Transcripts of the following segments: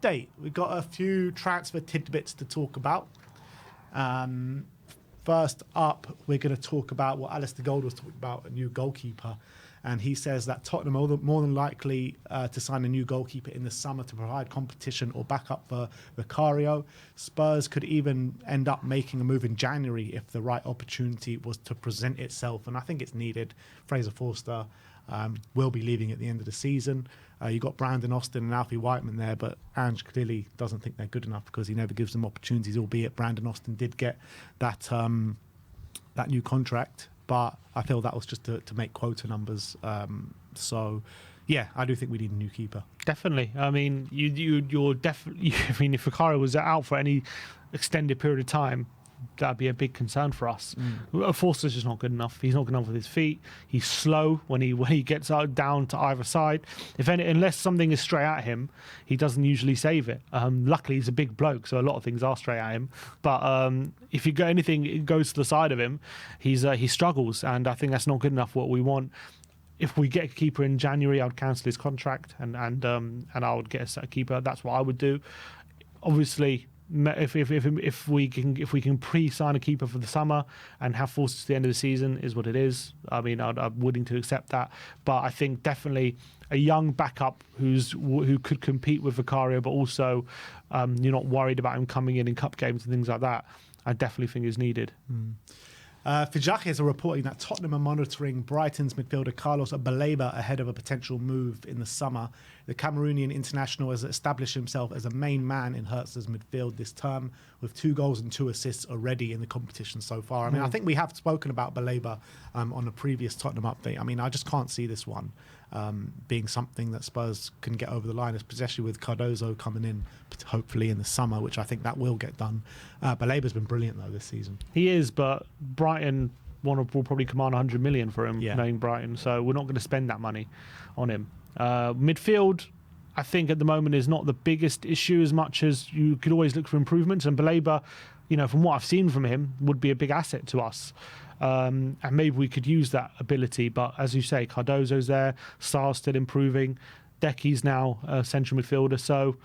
Date. We've got a few transfer tidbits to talk about. First up, we're going to talk about what Alistair Gold was talking about, a new goalkeeper. And he says that Tottenham are more than likely to sign a new goalkeeper in the summer to provide competition or backup for Vicario. Spurs could even end up making a move in January if the right opportunity was to present itself. And I think it's needed. Fraser Forster will be leaving at the end of the season. You've got Brandon Austin and Alfie Whiteman there, but Ange clearly doesn't think they're good enough because he never gives them opportunities, albeit Brandon Austin did get that new contract. But I feel that was just to make quota numbers. So, yeah, I do think we need a new keeper. Definitely. I mean, you're definitely. I mean, if Vicario was out for any extended period of time, that'd be a big concern for us. Forster's just not good enough. He's not good enough with his feet. He's slow when he gets out down to either side. Unless something is straight at him, he doesn't usually save it. Luckily, he's a big bloke, so a lot of things are straight at him. But if you got anything, it goes to the side of him, he struggles, and I think that's not good enough. What we want. If we get a keeper in January, I would cancel his contract and I would get a keeper. That's what I would do. Obviously, if we can pre-sign a keeper for the summer and have Forster to the end of the season is what it is. I mean, I'm willing to accept that, but I think definitely a young backup who could compete with Vicario, but also you're not worried about him coming in cup games and things like that. I definitely think is needed. Fijajes are reporting that Tottenham are monitoring Brighton's midfielder Carlos Balleba ahead of a potential move in the summer. The Cameroonian international has established himself as a main man in Hertz's midfield this term, with 2 goals and 2 assists already in the competition so far. I mean, I think we have spoken about Balleba on a previous Tottenham update. I mean, I just can't see this one being something that Spurs can get over the line, especially with Cardozo coming in hopefully in the summer, which I think that will get done. Baleba's been brilliant though this season. He is, but Brighton will probably command 100 million for him, knowing Brighton, so we're not going to spend that money on him. Midfield, I think at the moment is not the biggest issue as much as you could always look for improvements, and Balleba, from what I've seen from him, would be a big asset to us. And maybe we could use that ability, but as you say, Cardozo's there, Sarr's still improving, Decky's now a central midfielder, so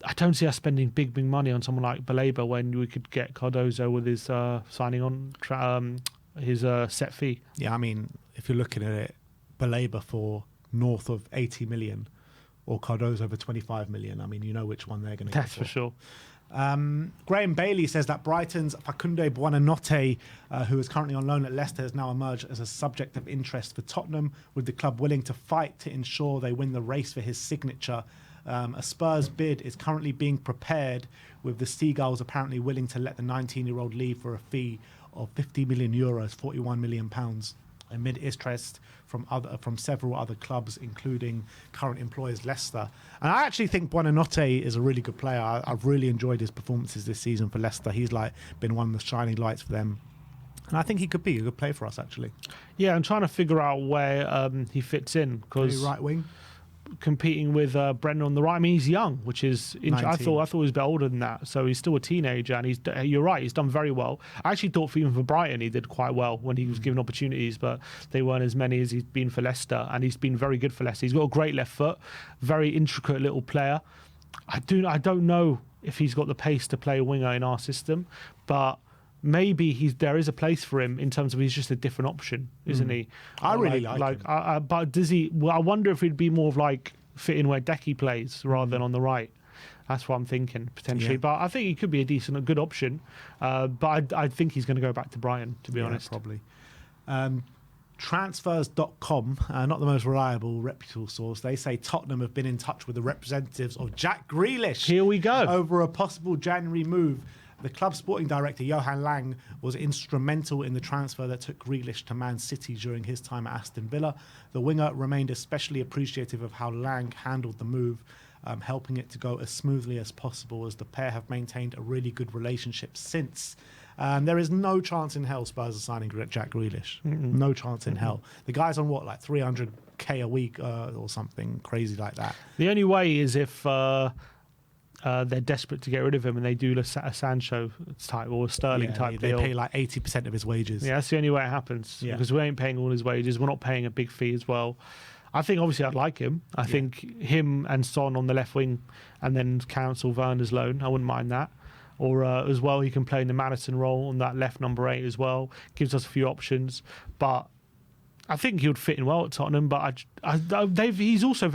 I don't see us spending big money on someone like Balleba when we could get Cardozo with his signing on his set fee. Yeah, I mean, if you're looking at it, Balleba for north of 80 million or Cardozo for 25 million, I mean, you know which one they're going to get. That's for sure. Graham Bailey says that Brighton's Facundo Buonanotte, who is currently on loan at Leicester, has now emerged as a subject of interest for Tottenham, with the club willing to fight to ensure they win the race for his signature. A Spurs bid is currently being prepared, with the Seagulls apparently willing to let the 19-year-old leave for a fee of 50 million euros, 41 million pounds, amid interest from several other clubs, including current employers Leicester. And I actually think Buonanotte is a really good player. I've really enjoyed his performances this season for Leicester. He's been one of the shining lights for them. And I think he could be a good player for us, actually. Yeah, I'm trying to figure out where he fits in, because right wing, competing with Brendan on the right. I mean, he's young, which is I thought he was a bit older than that, so he's still a teenager. And you're right, he's done very well. I actually thought even for Brighton he did quite well when he was given opportunities, but they weren't as many as he's been for Leicester, and he's been very good for Leicester. He's got a great left foot, very intricate little player. I don't know if he's got the pace to play a winger in our system, but maybe there is a place for him in terms of he's just a different option, isn't he? I really like him. But does he? Well, I wonder if he'd be more of fitting where Decky plays rather than on the right. That's what I'm thinking potentially. Yeah. But I think he could be a good option. But I think he's going to go back to Brighton, to be honest. Probably. Transfers.com, not the most reliable, reputable source. They say Tottenham have been in touch with the representatives of Jack Grealish. Here we go. Over a possible January move. The club's sporting director, Johan Lang, was instrumental in the transfer that took Grealish to Man City during his time at Aston Villa. The winger remained especially appreciative of how Lang handled the move, helping it to go as smoothly as possible, as the pair have maintained a really good relationship since. There is no chance in hell Spurs are signing Jack Grealish. No chance in hell. The guy's on 300k a week or something crazy like that. The only way is if they're desperate to get rid of him and they do a Sancho type or a Sterling type deal. They pay 80% of his wages. Yeah, that's the only way it happens, because we ain't paying all his wages. We're not paying a big fee as well. I think obviously I'd like him. I think him and Son on the left wing, and then cancel Werner's loan. I wouldn't mind that. Or as well, he can play in the Madison role on that left number 8 as well. Gives us a few options. But I think he would fit in well at Tottenham. But he's also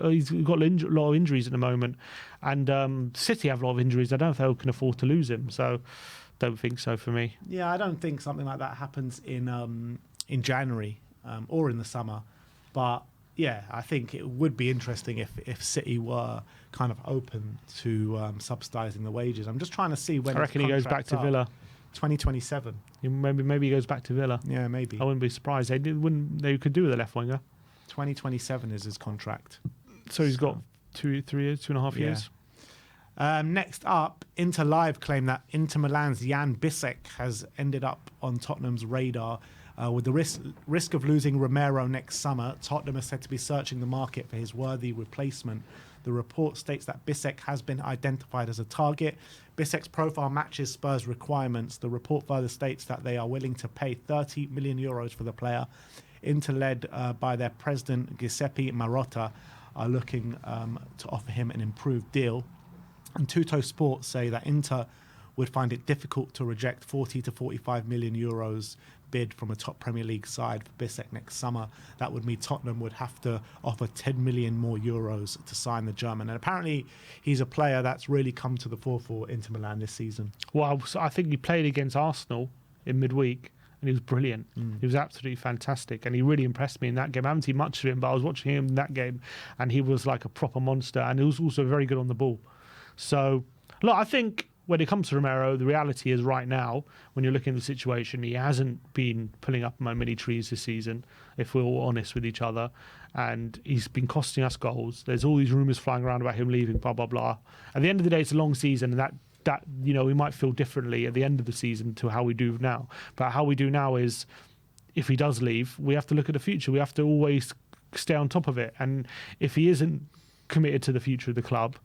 he's got a lot of injuries at the moment. And City have a lot of injuries. I don't know if they can afford to lose him. So don't think so for me. Yeah, I don't think something like that happens in January or in the summer. But yeah, I think it would be interesting if City were kind of open to subsidising the wages. I'm just trying to see when. I reckon he goes back to Villa. 2027. Maybe he goes back to Villa. Yeah, maybe. I wouldn't be surprised. They could do with a left winger. 2027 is his contract. So he's got 2.5 years. Next up, Inter Live claim that Inter Milan's Jan Bisseck has ended up on Tottenham's radar. With the risk of losing Romero next summer, Tottenham is said to be searching the market for his worthy replacement. The report states that Bisseck has been identified as a target. Bisseck's profile matches Spurs' requirements. The report further states that they are willing to pay 30 million euros for the player. Inter, led by their president Giuseppe Marotta, are looking to offer him an improved deal. And Tutto Sport say that Inter would find it difficult to reject 40 to 45 million euros bid from a top Premier League side for Bisseck next summer. That would mean Tottenham would have to offer 10 million more euros to sign the German. And apparently he's a player that's really come to the fore for Inter Milan this season. Well, I think he played against Arsenal in midweek and he was brilliant. He was absolutely fantastic and he really impressed me in that game. I haven't seen much of him, but I was watching him in that game and he was like a proper monster and he was also very good on the ball. So, look, I think when it comes to Romero, the reality is right now, when you're looking at the situation, he hasn't been pulling up many trees this season, if we're all honest with each other. And he's been costing us goals. There's all these rumours flying around about him leaving, blah, blah, blah. At the end of the day, it's a long season, and that we might feel differently at the end of the season to how we do now. But how we do now is, if he does leave, we have to look at the future. We have to always stay on top of it. And if he isn't committed to the future of the club,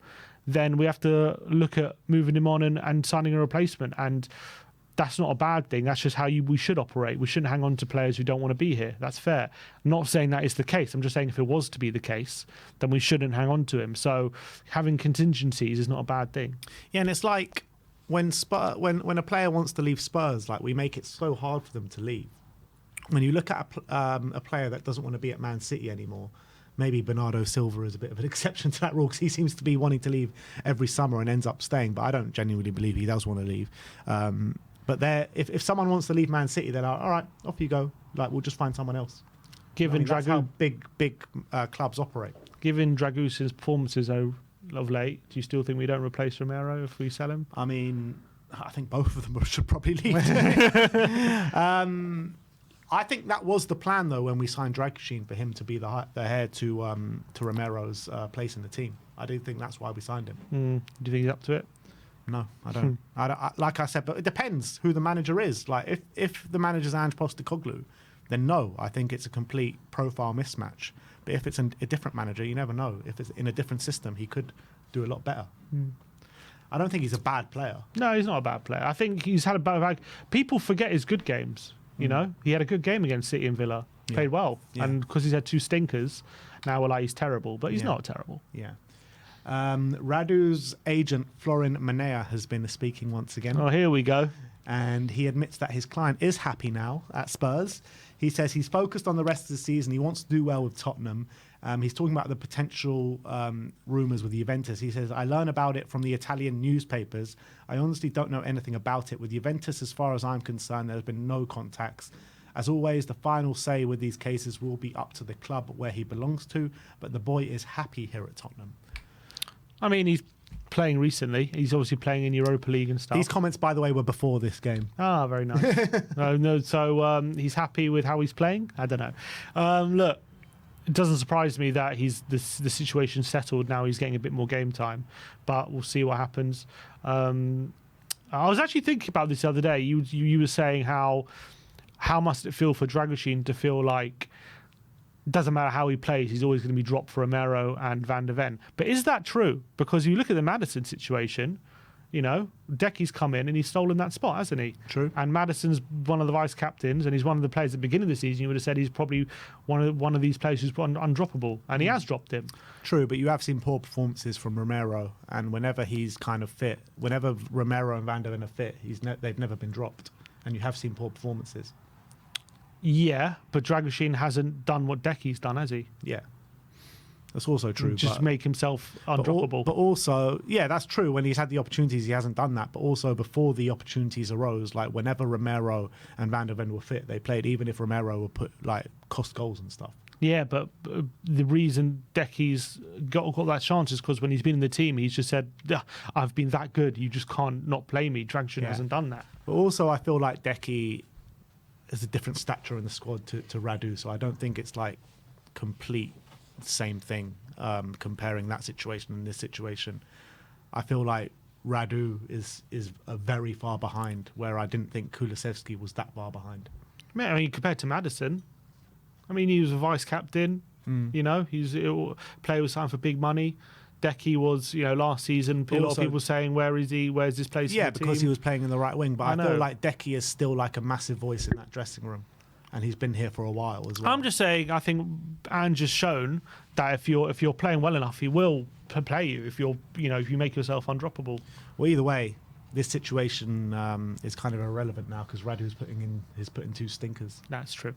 then we have to look at moving him on and signing a replacement. And that's not a bad thing. That's just how we should operate. We shouldn't hang on to players who don't want to be here. That's fair. I'm not saying that is the case. I'm just saying if it was to be the case, then we shouldn't hang on to him. So having contingencies is not a bad thing. Yeah, and it's like when a player wants to leave Spurs, like we make it so hard for them to leave. When you look at a player that doesn't want to be at Man City anymore, maybe Bernardo Silva is a bit of an exception to that rule because he seems to be wanting to leave every summer and ends up staying. But I don't genuinely believe he does want to leave. But if someone wants to leave Man City, they're like, all right, off you go. Like, we'll just find someone else. That's how big clubs operate. Given Dragusin's performances of late, do you still think we don't replace Romero if we sell him? I mean, I think both of them should probably leave. I think that was the plan, though, when we signed Dragusin, for him to be the heir to Romero's place in the team. I do think that's why we signed him. Do you think he's up to it? No, I don't. Like I said, but it depends who the manager is. Like, if the manager's Ange Postecoglou, then no, I think it's a complete profile mismatch. But if it's a different manager, you never know. If it's in a different system, he could do a lot better. I don't think he's a bad player. No, he's not a bad player. I think he's had a bad... People forget his good games. You know, he had a good game against City and Villa. Played well. Yeah. And because he's had 2 stinkers, now we're like, he's terrible. But he's not terrible. Yeah. Radu's agent, Florin Manea, has been speaking once again. Oh, here we go. And he admits that his client is happy now at Spurs. He says he's focused on the rest of the season. He wants to do well with Tottenham. He's talking about the potential rumours with Juventus. He says, I learn about it from the Italian newspapers. I honestly don't know anything about it. With Juventus, as far as I'm concerned, there's been no contacts. As always, the final say with these cases will be up to the club where he belongs to, but the boy is happy here at Tottenham. I mean, he's playing recently. He's obviously playing in Europa League and stuff. These comments, by the way, were before this game. Ah, very nice. So he's happy with how he's playing? I don't know. Look, it doesn't surprise me that the situation's settled now. He's getting a bit more game time, but we'll see what happens. I was actually thinking about this the other day. You were saying how must it feel for Dragusin to feel like it doesn't matter how he plays, he's always going to be dropped for Romero and Van de Ven. But is that true? Because you look at the Madison situation, You know, Decky's come in and he's stolen that spot, hasn't he? True. And Maddison's one of the vice captains, and he's one of the players at the beginning of the season. You would have said he's probably one of these players who's undroppable, and he has dropped him. True, but you have seen poor performances from Romero, and whenever he's kind of fit, whenever Romero and Van der Ven are fit, they've never been dropped, and you have seen poor performances. Yeah, but Dragusin hasn't done what Decky's done, has he? Yeah. That's also true. Just make himself undroppable. But also, yeah, that's true. When he's had the opportunities, he hasn't done that. But also, before the opportunities arose, like whenever Romero and Van der Ven were fit, they played, even if Romero would cost goals and stuff. Yeah, but the reason Decky's got that chance is because when he's been in the team, he's just said, I've been that good, you just can't not play me. Dragusin hasn't done that. But also, I feel like Decky is a different stature in the squad to Radu, so I don't think it's like complete same thing, comparing that situation and this situation. I feel like Radu is very far behind, where I didn't think Kulusevski was that far behind. I mean, compared to Maddison, I mean, he was a vice captain. You know, he's a player was signed for big money. Decky was, you know, last season. A lot of people saying, "Where is he? Where's his place?" Yeah, in the because team? he was playing in the right wing. But I feel like Decky is still like a massive voice in that dressing room, and he's been here for a while as well. I'm just saying, I think Ange has shown that if you're playing well enough, he will play you. If you make yourself undroppable. Well, either way, this situation is kind of irrelevant now because Radu's putting two stinkers. That's true.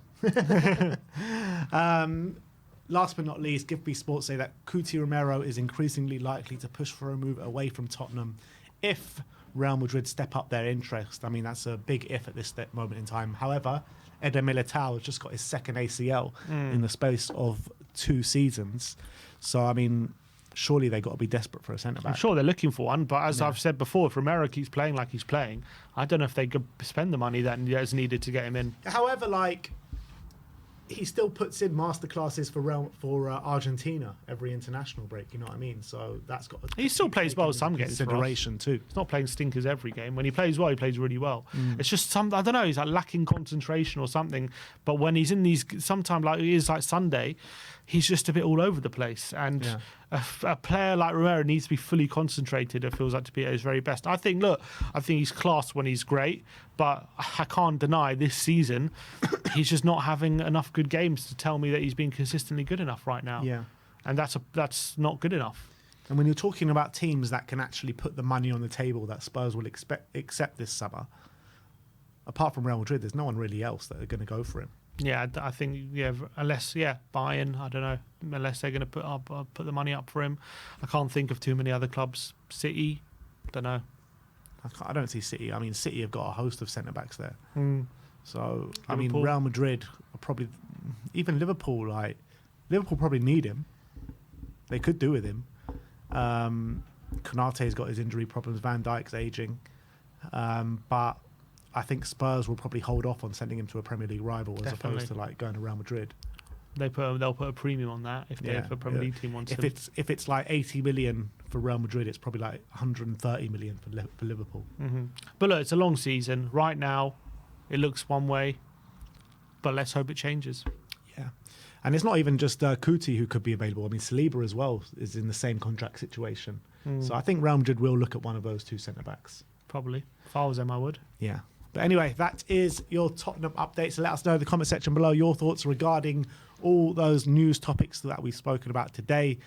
Last but not least, GiveMe Sports say that Cuti Romero is increasingly likely to push for a move away from Tottenham if Real Madrid step up their interest. I mean, that's a big if at this moment in time. However, Eder Militao has just got his second ACL in the space of 2 seasons. So, I mean, surely they've got to be desperate for a centre-back. I'm sure they're looking for one, but as I've said before, if Romero keeps playing like he's playing, I don't know if they could spend the money that is needed to get him in. However, he still puts in masterclasses for Argentina every international break. You know what I mean? So that's got. He still plays well some games. Consideration too. He's not playing stinkers every game. When he plays well, he plays really well. It's just I don't know. He's like lacking concentration or something. But when he's in these, sometimes like he is like Sunday, he's just a bit all over the place. And a player like Romero needs to be fully concentrated. It feels like to be at his very best. I think he's class when he's great, but I can't deny this season he's just not having enough good games to tell me that he's been consistently good enough right now. Yeah, and that's not good enough. And when you're talking about teams that can actually put the money on the table that Spurs will accept this summer, apart from Real Madrid, there's no one really else that are going to go for him. Yeah, I think unless Bayern, I don't know, unless they're going to put the money up for him. I can't think of too many other clubs. City, don't know. I don't see City. I mean, City have got a host of centre backs there. So Liverpool. I mean, Real Madrid are probably, even Liverpool. Liverpool probably need him. They could do with him. Konate's got his injury problems. Van Dijk's aging, but I think Spurs will probably hold off on sending him to a Premier League rival as opposed to going to Real Madrid. They'll put a premium on that if a Premier League team wants him. If it's like 80 million for Real Madrid, it's probably like 130 million for Liverpool. But look, it's a long season. Right now, it looks one way, but let's hope it changes. Yeah, and it's not even just Cuti who could be available. I mean, Saliba as well is in the same contract situation. So I think Real Madrid will look at one of those two centre backs. Probably. If I was them, I would. Yeah. But anyway, that is your Tottenham update. So let us know in the comment section below your thoughts regarding all those news topics that we've spoken about today.